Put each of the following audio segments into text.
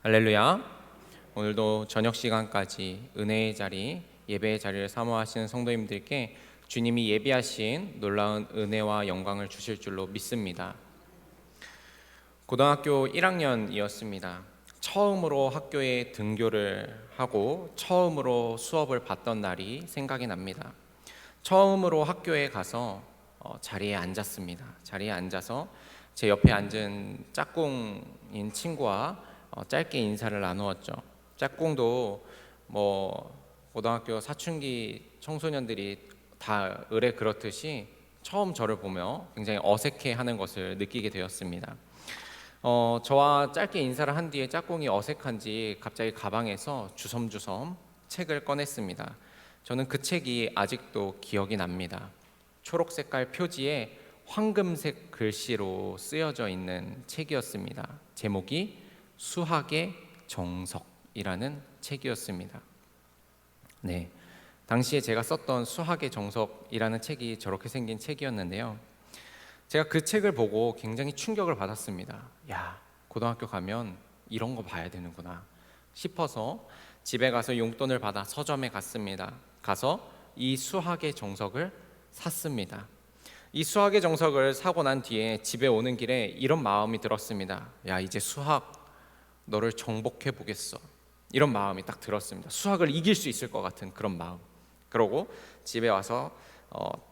할렐루야. 오늘도 저녁 시간까지 은혜의 자리, 예배의 자리를 사모하시는 성도님들께 주님이 예비하신 놀라운 은혜와 영광을 주실 줄로 믿습니다. 고등학교 1학년이었습니다. 처음으로 학교에 등교를 하고 처음으로 수업을 받던 날이 생각이 납니다. 처음으로 학교에 가서 자리에 앉았습니다. 자리에 앉아서 제 옆에 앉은 짝꿍인 친구와 짧게 인사를 나누었죠. 짝꿍도 고등학교 사춘기 청소년들이 다 의뢰 그렇듯이 처음 저를 보며 굉장히 어색해하는 것을 느끼게 되었습니다. 저와 짧게 인사를 한 뒤에 짝꿍이 어색한지 갑자기 가방에서 주섬주섬 책을 꺼냈습니다. 저는 그 책이 아직도 기억이 납니다. 초록 색깔 표지에 황금색 글씨로 쓰여져 있는 책이었습니다. 제목이 수학의 정석이라는 책이었습니다. 네, 당시에 제가 썼던 수학의 정석이라는 책이 저렇게 생긴 책이었는데요. 제가 그 책을 보고 굉장히 충격을 받았습니다. 야, 고등학교 가면 이런 거 봐야 되는구나 싶어서 집에 가서 용돈을 받아 서점에 갔습니다. 가서 이 수학의 정석을 샀습니다. 이 수학의 정석을 사고 난 뒤에 집에 오는 길에 이런 마음이 들었습니다. 야, 이제 수학 너를 정복해 보겠어. 이런 마음이 딱 들었습니다. 수학을 이길 수 있을 것 같은 그런 마음. 그러고 집에 와서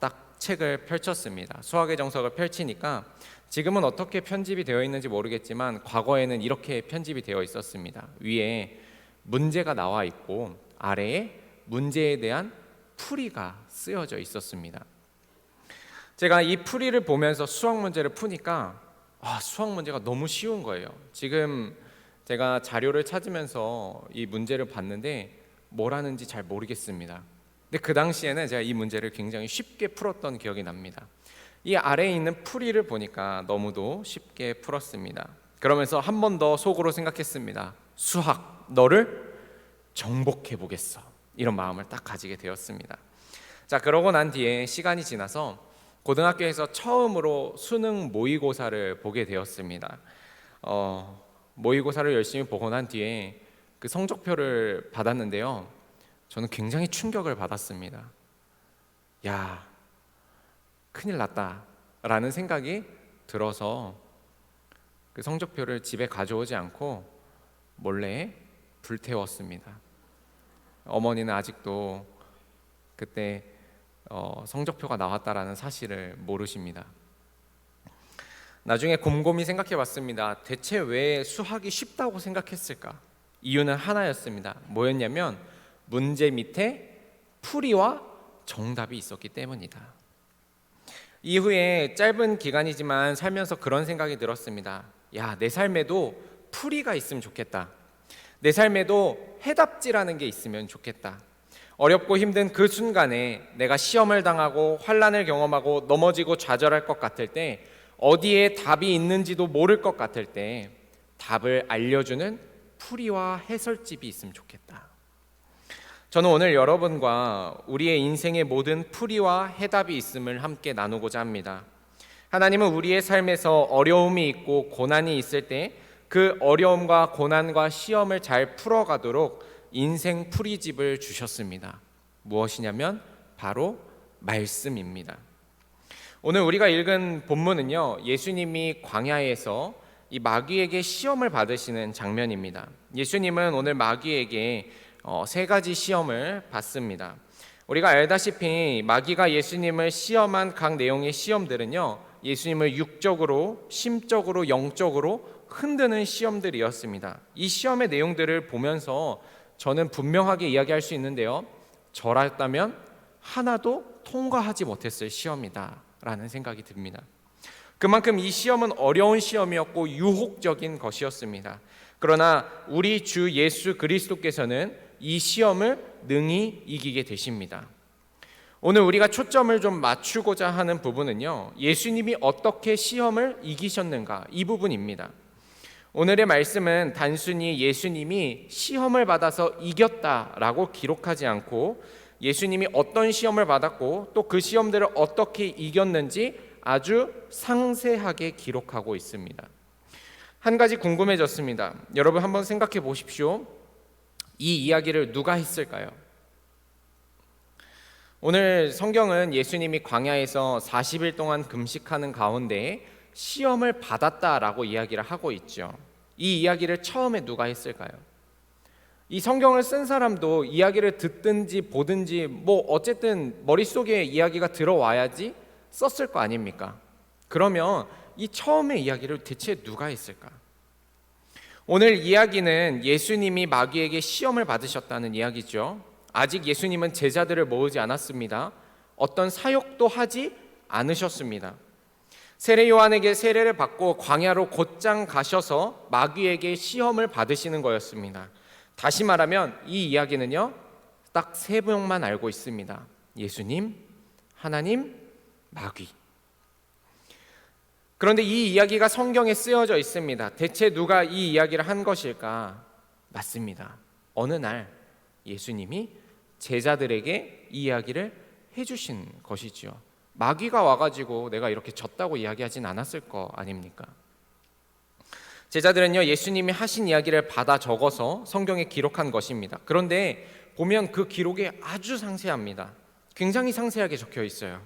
딱 책을 펼쳤습니다. 수학의 정석을 펼치니까 지금은 어떻게 편집이 되어 있는지 모르겠지만 과거에는 이렇게 편집이 되어 있었습니다. 위에 문제가 나와 있고 아래에 문제에 대한 풀이가 쓰여져 있었습니다. 제가 이 풀이를 보면서 수학 문제를 푸니까 수학 문제가 너무 쉬운 거예요. 지금 제가 자료를 찾으면서 이 문제를 봤는데 뭘 하는지 잘 모르겠습니다. 근데 그 당시에는 제가 이 문제를 굉장히 쉽게 풀었던 기억이 납니다. 이 아래에 있는 풀이를 보니까 너무도 쉽게 풀었습니다. 그러면서 한 번 더 속으로 생각했습니다. 수학, 너를 정복해 보겠어. 이런 마음을 딱 가지게 되었습니다. 자, 그러고 난 뒤에 시간이 지나서 고등학교에서 처음으로 수능 모의고사를 보게 되었습니다. 모의고사를 열심히 보고 난 뒤에 그 성적표를 받았는데요. 저는 굉장히 충격을 받았습니다. 야, 큰일 났다 라는 생각이 들어서 그 성적표를 집에 가져오지 않고 몰래 불태웠습니다. 어머니는 아직도 그때 성적표가 나왔다라는 사실을 모르십니다. 나중에 곰곰이 생각해 봤습니다. 대체 왜 수학이 쉽다고 생각했을까? 이유는 하나였습니다. 뭐였냐면 문제 밑에 풀이와 정답이 있었기 때문이다. 이후에 짧은 기간이지만 살면서 그런 생각이 들었습니다. 야, 내 삶에도 풀이가 있으면 좋겠다. 내 삶에도 해답지라는 게 있으면 좋겠다. 어렵고 힘든 그 순간에 내가 시험을 당하고 환난을 경험하고 넘어지고 좌절할 것 같을 때, 어디에 답이 있는지도 모를 것 같을 때 답을 알려주는 풀이와 해설집이 있으면 좋겠다. 저는 오늘 여러분과 우리의 인생의 모든 풀이와 해답이 있음을 함께 나누고자 합니다. 하나님은 우리의 삶에서 어려움이 있고 고난이 있을 때 그 어려움과 고난과 시험을 잘 풀어가도록 인생 풀이집을 주셨습니다. 무엇이냐면 바로 말씀입니다. 오늘 우리가 읽은 본문은요, 예수님이 광야에서 이 마귀에게 시험을 받으시는 장면입니다. 예수님은 오늘 마귀에게 세 가지 시험을 받습니다. 우리가 알다시피 마귀가 예수님을 시험한 각 내용의 시험들은요, 예수님을 육적으로, 심적으로, 영적으로 흔드는 시험들이었습니다. 이 시험의 내용들을 보면서 저는 분명하게 이야기할 수 있는데요, 저라면 하나도 통과하지 못했을 시험이다 라는 생각이 듭니다. 그만큼 이 시험은 어려운 시험이었고 유혹적인 것이었습니다. 그러나 우리 주 예수 그리스도께서는 이 시험을 능히 이기게 되십니다. 오늘 우리가 초점을 좀 맞추고자 하는 부분은요, 예수님이 어떻게 시험을 이기셨는가, 이 부분입니다. 오늘의 말씀은 단순히 예수님이 시험을 받아서 이겼다라고 기록하지 않고 예수님이 어떤 시험을 받았고 또 그 시험들을 어떻게 이겼는지 아주 상세하게 기록하고 있습니다. 한 가지 궁금해졌습니다. 여러분 한번 생각해 보십시오. 이 이야기를 누가 했을까요? 오늘 성경은 예수님이 광야에서 40일 동안 금식하는 가운데 시험을 받았다라고 이야기를 하고 있죠. 이 이야기를 처음에 누가 했을까요? 이 성경을 쓴 사람도 이야기를 듣든지 보든지 어쨌든 머릿속에 이야기가 들어와야지 썼을 거 아닙니까? 그러면 이 처음의 이야기를 대체 누가 했을까? 오늘 이야기는 예수님이 마귀에게 시험을 받으셨다는 이야기죠. 아직 예수님은 제자들을 모으지 않았습니다. 어떤 사역도 하지 않으셨습니다. 세례 요한에게 세례를 받고 광야로 곧장 가셔서 마귀에게 시험을 받으시는 거였습니다. 다시 말하면 이 이야기는요, 딱 세 명만 알고 있습니다. 예수님, 하나님, 마귀. 그런데 이 이야기가 성경에 쓰여져 있습니다. 대체 누가 이 이야기를 한 것일까? 맞습니다. 어느 날 예수님이 제자들에게 이 이야기를 해주신 것이죠. 마귀가 와가지고 내가 이렇게 졌다고 이야기하진 않았을 거 아닙니까? 제자들은요, 예수님이 하신 이야기를 받아 적어서 성경에 기록한 것입니다. 그런데 보면 그 기록이 아주 상세합니다. 굉장히 상세하게 적혀 있어요.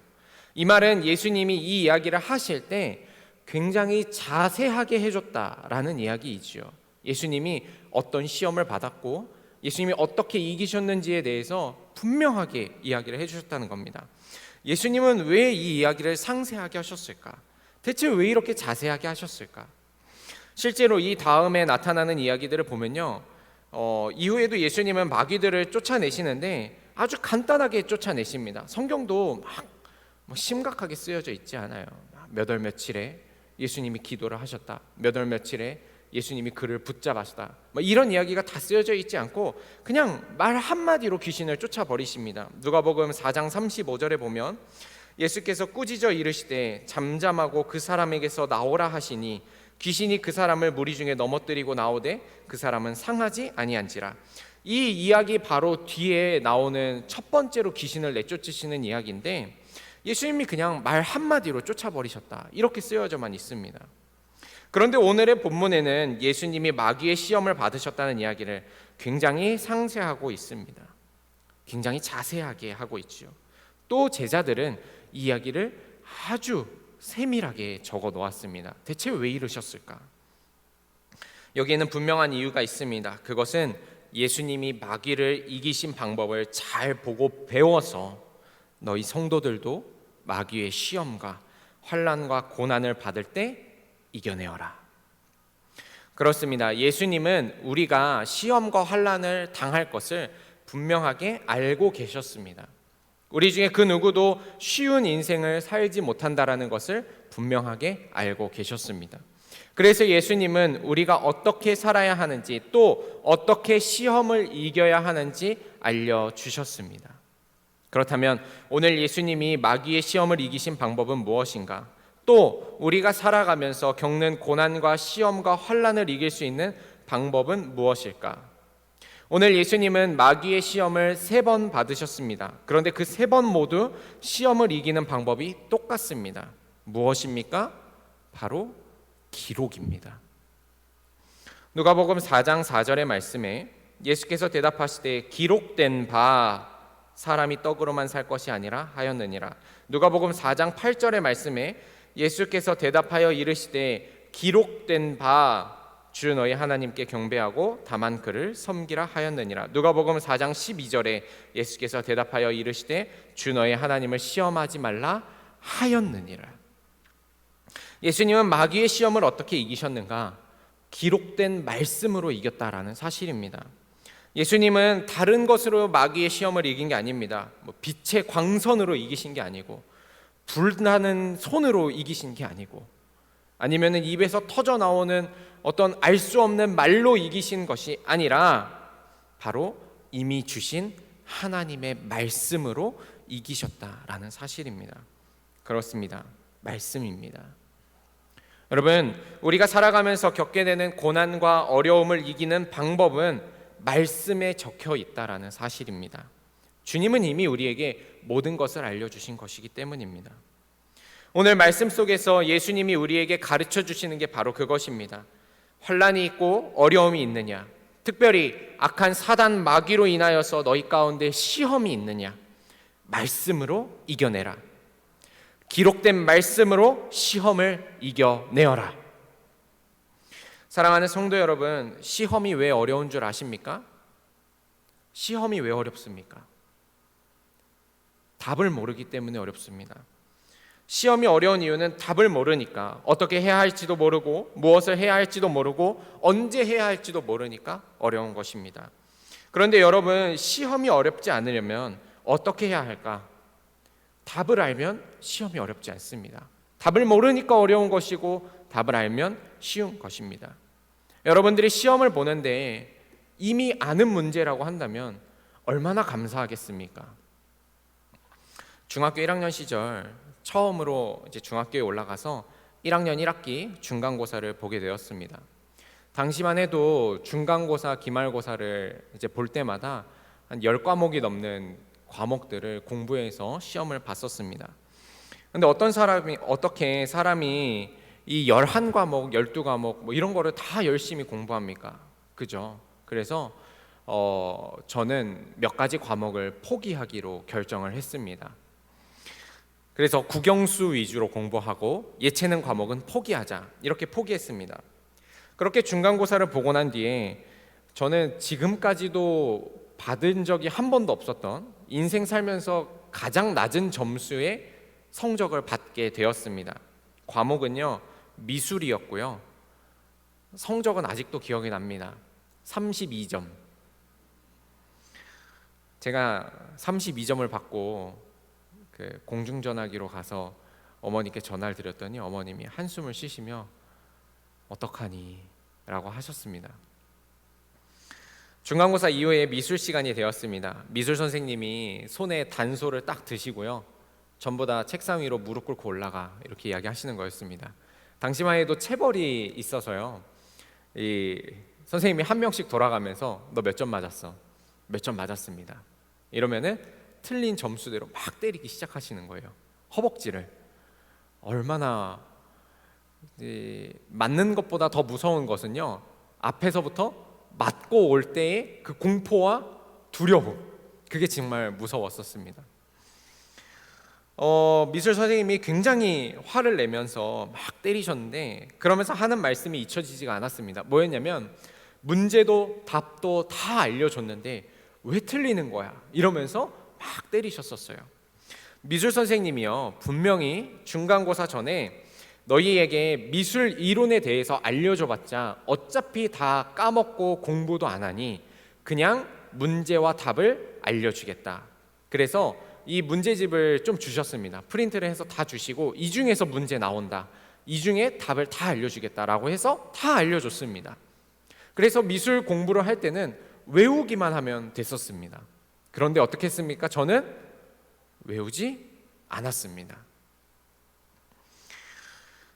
이 말은 예수님이 이 이야기를 하실 때 굉장히 자세하게 해줬다라는 이야기이지요. 예수님이 어떤 시험을 받았고 예수님이 어떻게 이기셨는지에 대해서 분명하게 이야기를 해주셨다는 겁니다. 예수님은 왜 이 이야기를 상세하게 하셨을까? 대체 왜 이렇게 자세하게 하셨을까? 실제로 이 다음에 나타나는 이야기들을 보면요, 이후에도 예수님은 마귀들을 쫓아내시는데 아주 간단하게 쫓아내십니다. 성경도 막 심각하게 쓰여져 있지 않아요. 몇 월 며칠에 예수님이 기도를 하셨다, 몇 월 며칠에 예수님이 그를 붙잡았다, 이런 이야기가 다 쓰여져 있지 않고 그냥 말 한마디로 귀신을 쫓아버리십니다. 누가복음 4장 35절에 보면 예수께서 꾸짖어 이르시되 잠잠하고 그 사람에게서 나오라 하시니 귀신이 그 사람을 무리 중에 넘어뜨리고 나오되 그 사람은 상하지 아니한지라. 이 이야기 바로 뒤에 나오는 첫 번째로 귀신을 내쫓으시는 이야기인데 예수님이 그냥 말 한마디로 쫓아버리셨다, 이렇게 쓰여져만 있습니다. 그런데 오늘의 본문에는 예수님이 마귀의 시험을 받으셨다는 이야기를 굉장히 상세하고 있습니다. 굉장히 자세하게 하고 있죠. 또 제자들은 이 이야기를 아주 세밀하게 적어 놓았습니다. 대체 왜 이러셨을까? 여기에는 분명한 이유가 있습니다. 그것은 예수님이 마귀를 이기신 방법을 잘 보고 배워서 너희 성도들도 마귀의 시험과 환난과 고난을 받을 때 이겨내어라. 그렇습니다. 예수님은 우리가 시험과 환난을 당할 것을 분명하게 알고 계셨습니다. 우리 중에 그 누구도 쉬운 인생을 살지 못한다라는 것을 분명하게 알고 계셨습니다. 그래서 예수님은 우리가 어떻게 살아야 하는지, 또 어떻게 시험을 이겨야 하는지 알려주셨습니다. 그렇다면 오늘 예수님이 마귀의 시험을 이기신 방법은 무엇인가? 또 우리가 살아가면서 겪는 고난과 시험과 환난을 이길 수 있는 방법은 무엇일까? 오늘 예수님은 마귀의 시험을 3번 받으셨습니다. 그런데 그 3번 모두 시험을 이기는 방법이 똑같습니다. 무엇입니까? 바로 기록입니다. 누가복음 4장 4절의 말씀에 예수께서 대답하시되 기록된 바 사람이 떡으로만 살 것이 아니라 하였느니라. 누가복음 4장 8절의 말씀에 예수께서 대답하여 이르시되 기록된 바 주 너희 하나님께 경배하고 다만 그를 섬기라 하였느니라. 누가복음 4장 12절에 예수께서 대답하여 이르시되 주 너희 하나님을 시험하지 말라 하였느니라. 예수님은 마귀의 시험을 어떻게 이기셨는가? 기록된 말씀으로 이겼다라는 사실입니다. 예수님은 다른 것으로 마귀의 시험을 이긴 게 아닙니다. 빛의 광선으로 이기신 게 아니고, 불나는 손으로 이기신 게 아니고, 아니면 입에서 터져 나오는 어떤 알 수 없는 말로 이기신 것이 아니라 바로 이미 주신 하나님의 말씀으로 이기셨다라는 사실입니다. 그렇습니다. 말씀입니다. 여러분, 우리가 살아가면서 겪게 되는 고난과 어려움을 이기는 방법은 말씀에 적혀 있다라는 사실입니다. 주님은 이미 우리에게 모든 것을 알려주신 것이기 때문입니다. 오늘 말씀 속에서 예수님이 우리에게 가르쳐 주시는 게 바로 그것입니다. 환난이 있고 어려움이 있느냐? 특별히 악한 사단 마귀로 인하여서 너희 가운데 시험이 있느냐? 말씀으로 이겨내라. 기록된 말씀으로 시험을 이겨내어라. 사랑하는 성도 여러분, 시험이 왜 어려운 줄 아십니까? 시험이 왜 어렵습니까? 답을 모르기 때문에 어렵습니다. 시험이 어려운 이유는 답을 모르니까, 어떻게 해야 할지도 모르고 무엇을 해야 할지도 모르고 언제 해야 할지도 모르니까 어려운 것입니다. 그런데 여러분, 시험이 어렵지 않으려면 어떻게 해야 할까? 답을 알면 시험이 어렵지 않습니다. 답을 모르니까 어려운 것이고 답을 알면 쉬운 것입니다. 여러분들이 시험을 보는데 이미 아는 문제라고 한다면 얼마나 감사하겠습니까? 중학교 1학년 시절 처음으로 이제 중학교에 올라가서 1학년 1학기 중간고사를 보게 되었습니다. 당시만 해도 중간고사, 기말고사를 이제 볼 때마다 한 10과목이 넘는 과목들을 공부해서 시험을 봤었습니다. 근데 어떻게 사람이 이 11과목, 12과목 뭐 이런 거를 다 열심히 공부합니까? 그죠? 그래서 저는 몇 가지 과목을 포기하기로 결정을 했습니다. 그래서 국영수 위주로 공부하고 예체능 과목은 포기하자, 이렇게 포기했습니다. 그렇게 중간고사를 보고 난 뒤에 저는 지금까지도 받은 적이 한 번도 없었던, 인생 살면서 가장 낮은 점수의 성적을 받게 되었습니다. 과목은요, 미술이었고요. 성적은 아직도 기억이 납니다. 32점. 제가 32점을 받고 그 공중전화기로 가서 어머니께 전화를 드렸더니 어머님이 한숨을 쉬시며 어떡하니? 라고 하셨습니다. 중간고사 이후에 미술 시간이 되었습니다. 미술 선생님이 손에 단소를 딱 드시고요, 전부 다 책상 위로 무릎 꿇고 올라가, 이렇게 이야기하시는 거였습니다. 당시만 해도 체벌이 있어서요, 이 선생님이 한 명씩 돌아가면서 너 몇 점 맞았어? 몇 점 맞았습니다. 이러면은 틀린 점수대로 막 때리기 시작하시는 거예요. 허벅지를. 얼마나 맞는 것보다 더 무서운 것은요, 앞에서부터 맞고 올 때의 그 공포와 두려움, 그게 정말 무서웠었습니다. 미술 선생님이 굉장히 화를 내면서 막 때리셨는데, 그러면서 하는 말씀이 잊혀지지가 않았습니다. 뭐였냐면, 문제도 답도 다 알려줬는데 왜 틀리는 거야? 이러면서 막 때리셨었어요. 미술 선생님이요, 분명히 중간고사 전에 너희에게 미술 이론에 대해서 알려줘봤자 어차피 다 까먹고 공부도 안 하니 그냥 문제와 답을 알려주겠다. 그래서 이 문제집을 좀 주셨습니다. 프린트를 해서 다 주시고, 이 중에서 문제 나온다, 이 중에 답을 다 알려주겠다라고 해서 다 알려줬습니다. 그래서 미술 공부를 할 때는 외우기만 하면 됐었습니다. 그런데 어떻게 했습니까? 저는 외우지 않았습니다.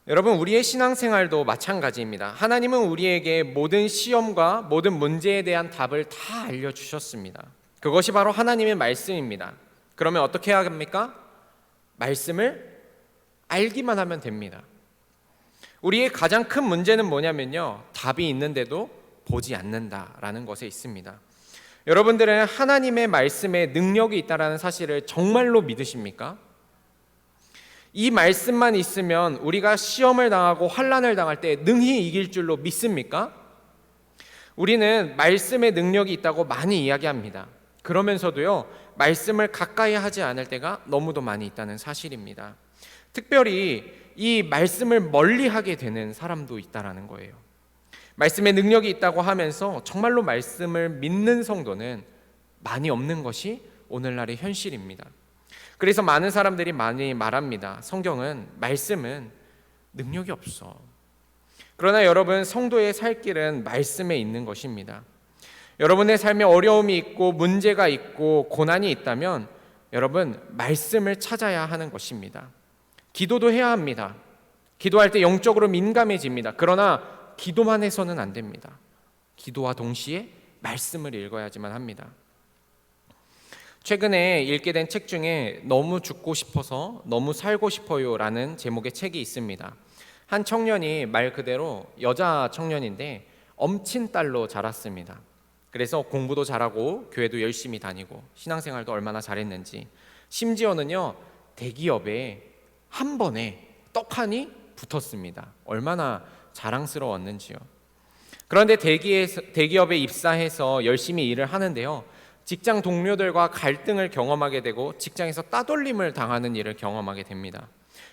여러분, 우리의 신앙생활도 마찬가지입니다. 하나님은 우리에게 모든 시험과 모든 문제에 대한 답을 다 알려주셨습니다. 그것이 바로 하나님의 말씀입니다. 그러면 어떻게 해야 합니까? 말씀을 알기만 하면 됩니다. 우리의 가장 큰 문제는 뭐냐면요, 답이 있는데도 보지 않는다라는 것에 있습니다. 여러분들은 하나님의 말씀에 능력이 있다는 사실을 정말로 믿으십니까? 이 말씀만 있으면 우리가 시험을 당하고 환난을 당할 때 능히 이길 줄로 믿습니까? 우리는 말씀의 능력이 있다고 많이 이야기합니다. 그러면서도요, 말씀을 가까이 하지 않을 때가 너무도 많이 있다는 사실입니다. 특별히 이 말씀을 멀리하게 되는 사람도 있다라는 거예요. 말씀의 능력이 있다고 하면서 정말로 말씀을 믿는 성도는 많이 없는 것이 오늘날의 현실입니다. 그래서 많은 사람들이 많이 말합니다. 성경은, 말씀은 능력이 없어. 그러나 여러분, 성도의 살 길은 말씀에 있는 것입니다. 여러분의 삶에 어려움이 있고 문제가 있고 고난이 있다면 여러분, 말씀을 찾아야 하는 것입니다. 기도도 해야 합니다. 기도할 때 영적으로 민감해집니다. 그러나 기도만 해서는 안 됩니다. 기도와 동시에 말씀을 읽어야지만 합니다. 최근에 읽게 된 책 중에 너무 죽고 싶어서 너무 살고 싶어요 라는 제목의 책이 있습니다. 한 청년이 말 그대로 여자 청년인데 엄친딸로 자랐습니다. 그래서 공부도 잘하고 교회도 열심히 다니고 신앙생활도 얼마나 잘했는지, 심지어는요 대기업에 한 번에 떡하니 붙었습니다. 얼마나 자랑스러웠는지요. 그런데 대기업에 입사해서 열심히 일을 하는데요, 직장 동료들과 갈등을 경험하게 되고 직장에서 따돌림을 당하는 일을 경험하게 됩니다.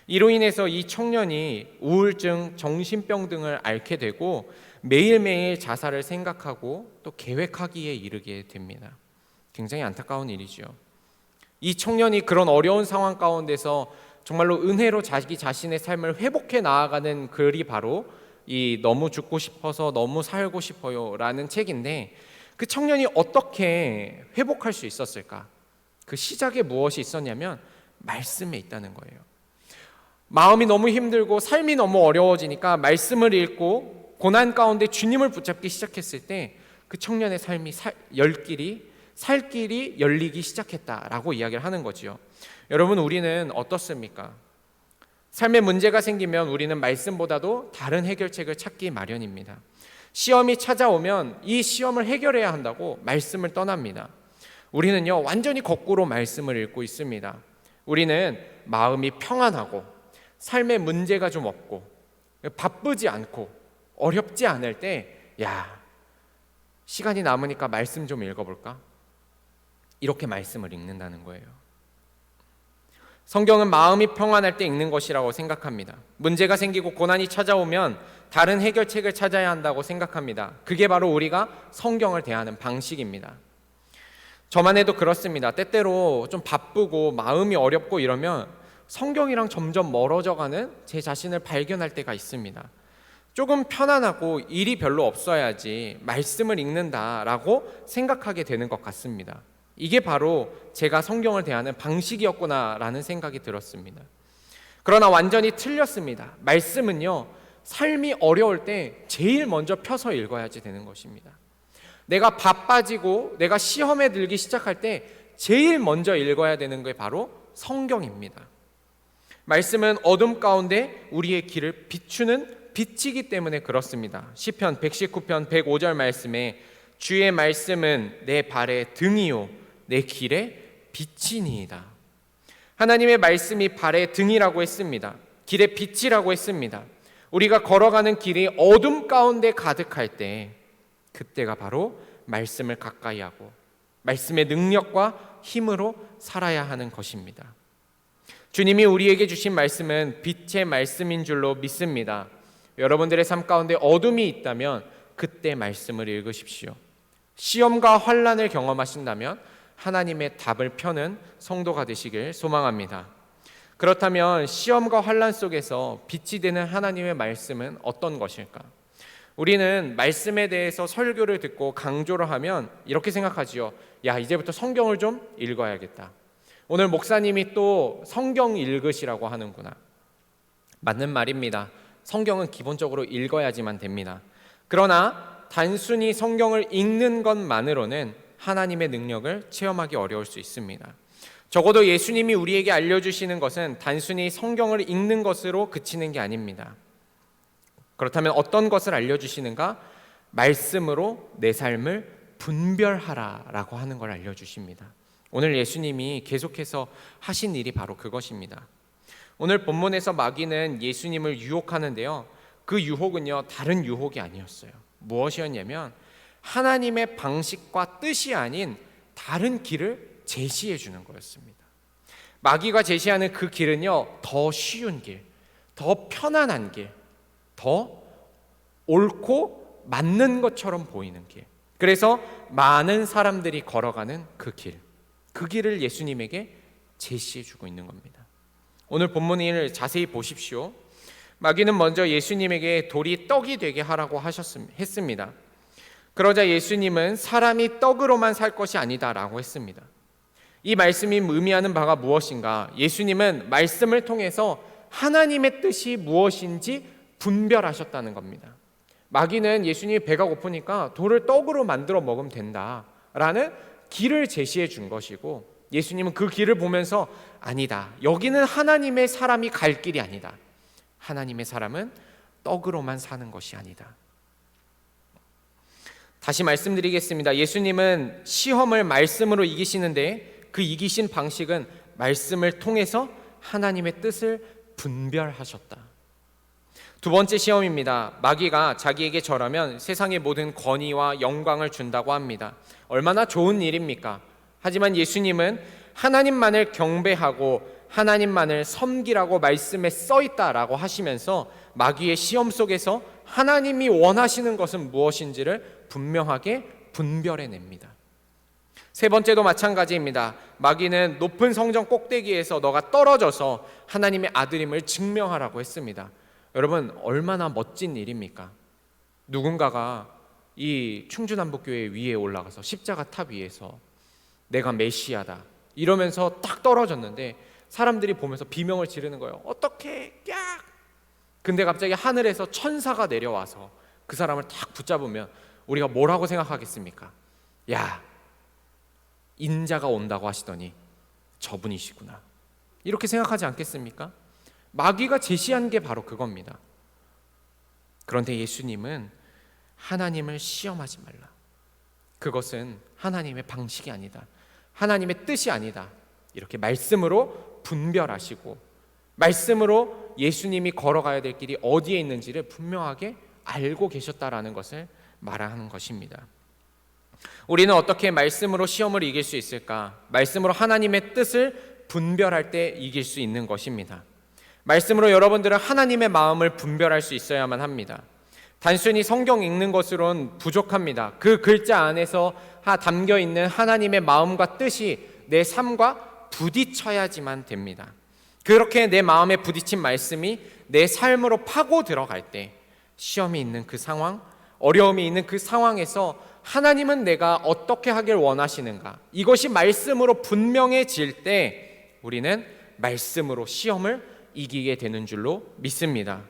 이로 인해서 이 청년이 우울증, 정신병 등을 앓게 되고 매일매일 자살을 생각하고 또 계획하기에 이르게 됩니다. 굉장히 안타까운 일이죠. 이 청년이 그런 어려운 상황 가운데서 정말로 은혜로 자기 자신의 삶을 회복해 나아가는 글이 바로 이 너무 죽고 싶어서 너무 살고 싶어요 라는 책인데, 그 청년이 어떻게 회복할 수 있었을까? 그 시작에 무엇이 있었냐면 말씀에 있다는 거예요. 마음이 너무 힘들고 삶이 너무 어려워지니까 말씀을 읽고 고난 가운데 주님을 붙잡기 시작했을 때 그 청년의 삶이 살 길이 열리기 시작했다라고 이야기를 하는 거지요. 여러분, 우리는 어떻습니까? 삶에 문제가 생기면 우리는 말씀보다도 다른 해결책을 찾기 마련입니다. 시험이 찾아오면 이 시험을 해결해야 한다고 말씀을 떠납니다. 우리는요 완전히 거꾸로 말씀을 읽고 있습니다. 우리는 마음이 평안하고 삶에 문제가 좀 없고 바쁘지 않고 어렵지 않을 때, 시간이 남으니까 말씀 좀 읽어볼까? 이렇게 말씀을 읽는다는 거예요. 성경은 마음이 평안할 때 읽는 것이라고 생각합니다. 문제가 생기고 고난이 찾아오면 다른 해결책을 찾아야 한다고 생각합니다. 그게 바로 우리가 성경을 대하는 방식입니다. 저만 해도 그렇습니다. 때때로 좀 바쁘고 마음이 어렵고 이러면 성경이랑 점점 멀어져가는 제 자신을 발견할 때가 있습니다. 조금 편안하고 일이 별로 없어야지 말씀을 읽는다라고 생각하게 되는 것 같습니다. 이게 바로 제가 성경을 대하는 방식이었구나라는 생각이 들었습니다. 그러나 완전히 틀렸습니다. 말씀은요 삶이 어려울 때 제일 먼저 펴서 읽어야지 되는 것입니다. 내가 바빠지고 내가 시험에 들기 시작할 때 제일 먼저 읽어야 되는 게 바로 성경입니다. 말씀은 어둠 가운데 우리의 길을 비추는 빛이기 때문에 그렇습니다. 시편 119편 105절 말씀에 주의 말씀은 내 발의 등이요 내 길의 빛이니이다. 하나님의 말씀이 발의 등이라고 했습니다. 길의 빛이라고 했습니다. 우리가 걸어가는 길이 어둠 가운데 가득할 때 그때가 바로 말씀을 가까이 하고 말씀의 능력과 힘으로 살아야 하는 것입니다. 주님이 우리에게 주신 말씀은 빛의 말씀인 줄로 믿습니다. 여러분들의 삶 가운데 어둠이 있다면 그때 말씀을 읽으십시오. 시험과 환난을 경험하신다면 하나님의 답을 펴는 성도가 되시길 소망합니다. 그렇다면 시험과 환난 속에서 빛이 되는 하나님의 말씀은 어떤 것일까? 우리는 말씀에 대해서 설교를 듣고 강조를 하면 이렇게 생각하지요. 이제부터 성경을 좀 읽어야겠다. 오늘 목사님이 또 성경 읽으시라고 하는구나. 맞는 말입니다. 성경은 기본적으로 읽어야지만 됩니다. 그러나 단순히 성경을 읽는 것만으로는 하나님의 능력을 체험하기 어려울 수 있습니다. 적어도 예수님이 우리에게 알려주시는 것은 단순히 성경을 읽는 것으로 그치는 게 아닙니다. 그렇다면 어떤 것을 알려주시는가? 말씀으로 내 삶을 분별하라라고 하는 걸 알려주십니다. 오늘 예수님이 계속해서 하신 일이 바로 그것입니다. 오늘 본문에서 마귀는 예수님을 유혹하는데요, 그 유혹은요 다른 유혹이 아니었어요. 무엇이었냐면 하나님의 방식과 뜻이 아닌 다른 길을 제시해 주는 거였습니다. 마귀가 제시하는 그 길은요 더 쉬운 길, 더 편안한 길, 더 옳고 맞는 것처럼 보이는 길, 그래서 많은 사람들이 걸어가는 그 길을 예수님에게 제시해 주고 있는 겁니다. 오늘 본문을 자세히 보십시오. 마귀는 먼저 예수님에게 돌이 떡이 되게 하라고 했습니다. 그러자 예수님은 사람이 떡으로만 살 것이 아니다라고 했습니다. 이 말씀이 의미하는 바가 무엇인가? 예수님은 말씀을 통해서 하나님의 뜻이 무엇인지 분별하셨다는 겁니다. 마귀는 예수님이 배가 고프니까 돌을 떡으로 만들어 먹으면 된다라는 길을 제시해 준 것이고, 예수님은 그 길을 보면서 아니다, 여기는 하나님의 사람이 갈 길이 아니다. 하나님의 사람은 떡으로만 사는 것이 아니다. 다시 말씀드리겠습니다. 예수님은 시험을 말씀으로 이기시는데 그 이기신 방식은 말씀을 통해서 하나님의 뜻을 분별하셨다. 두 번째 시험입니다. 마귀가 자기에게 절하면 세상의 모든 권위와 영광을 준다고 합니다. 얼마나 좋은 일입니까? 하지만 예수님은 하나님만을 경배하고 하나님만을 섬기라고 말씀에 써 있다라고 하시면서 마귀의 시험 속에서 하나님이 원하시는 것은 무엇인지를 분명하게 분별해냅니다. 세 번째도 마찬가지입니다. 마귀는 높은 성전 꼭대기에서 너가 떨어져서 하나님의 아들임을 증명하라고 했습니다. 여러분, 얼마나 멋진 일입니까? 누군가가 이 충주남북교회 위에 올라가서 십자가 탑 위에서 내가 메시아다 이러면서 딱 떨어졌는데 사람들이 보면서 비명을 지르는 거예요. 어떻게 깍! 근데 갑자기 하늘에서 천사가 내려와서 그 사람을 딱 붙잡으면 우리가 뭐라고 생각하겠습니까? 야, 인자가 온다고 하시더니 저분이시구나, 이렇게 생각하지 않겠습니까? 마귀가 제시한 게 바로 그겁니다. 그런데 예수님은 하나님을 시험하지 말라. 그것은 하나님의 방식이 아니다. 하나님의 뜻이 아니다. 이렇게 말씀으로 분별하시고 말씀으로 예수님이 걸어가야 될 길이 어디에 있는지를 분명하게 알고 계셨다라는 것을 말하는 것입니다. 우리는 어떻게 말씀으로 시험을 이길 수 있을까? 말씀으로 하나님의 뜻을 분별할 때 이길 수 있는 것입니다. 말씀으로 여러분들은 하나님의 마음을 분별할 수 있어야만 합니다. 단순히 성경 읽는 것으로는 부족합니다. 그 글자 안에서 담겨 있는 하나님의 마음과 뜻이 내 삶과 부딪혀야지만 됩니다. 그렇게 내 마음에 부딪힌 말씀이 내 삶으로 파고 들어갈 때 시험이 있는 그 상황, 어려움이 있는 그 상황에서 하나님은 내가 어떻게 하길 원하시는가, 이것이 말씀으로 분명해질 때 우리는 말씀으로 시험을 이기게 되는 줄로 믿습니다.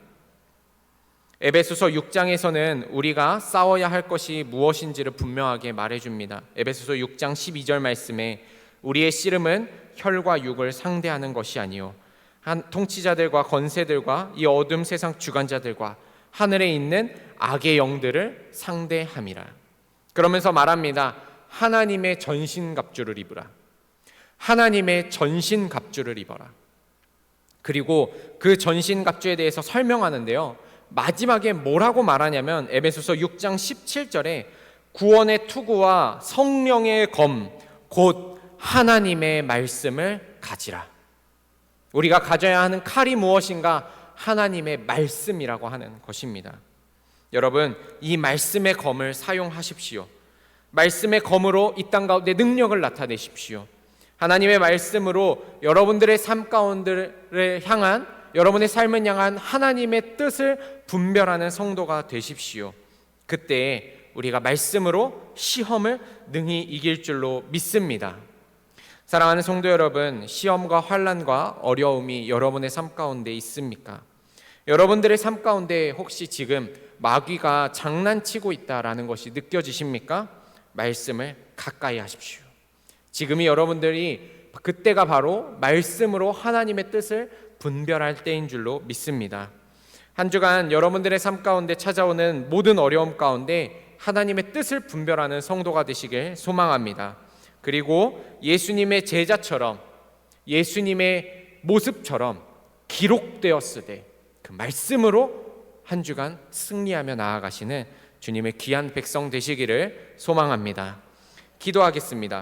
에베소서 6장에서는 우리가 싸워야 할 것이 무엇인지를 분명하게 말해줍니다. 에베소서 6장 12절 말씀에 우리의 씨름은 혈과 육을 상대하는 것이 아니요 통치자들과 권세들과 이 어둠 세상 주관자들과 하늘에 있는 악의 영들을 상대함이라. 그러면서 말합니다. 하나님의 전신갑주를 입으라. 하나님의 전신갑주를 입어라. 그리고 그 전신갑주에 대해서 설명하는데요, 마지막에 뭐라고 말하냐면 에베소서 6장 17절에 구원의 투구와 성령의 검 곧 하나님의 말씀을 가지라. 우리가 가져야 하는 칼이 무엇인가? 하나님의 말씀이라고 하는 것입니다. 여러분, 이 말씀의 검을 사용하십시오. 말씀의 검으로 이 땅 가운데 능력을 나타내십시오. 하나님의 말씀으로 여러분들의 삶 가운데를 향한, 여러분의 삶을 향한 하나님의 뜻을 분별하는 성도가 되십시오. 그때 우리가 말씀으로 시험을 능히 이길 줄로 믿습니다. 사랑하는 성도 여러분, 시험과 환난과 어려움이 여러분의 삶 가운데 있습니까? 여러분들의 삶 가운데 혹시 지금 마귀가 장난치고 있다라는 것이 느껴지십니까? 말씀을 가까이 하십시오. 지금이 여러분들이 그때가 바로 말씀으로 하나님의 뜻을 분별할 때인 줄로 믿습니다. 한 주간 여러분들의 삶 가운데 찾아오는 모든 어려움 가운데 하나님의 뜻을 분별하는 성도가 되시길 소망합니다. 그리고 예수님의 제자처럼, 예수님의 모습처럼 기록되었으되 그 말씀으로 한 주간 승리하며 나아가시는 주님의 귀한 백성 되시기를 소망합니다. 기도하겠습니다.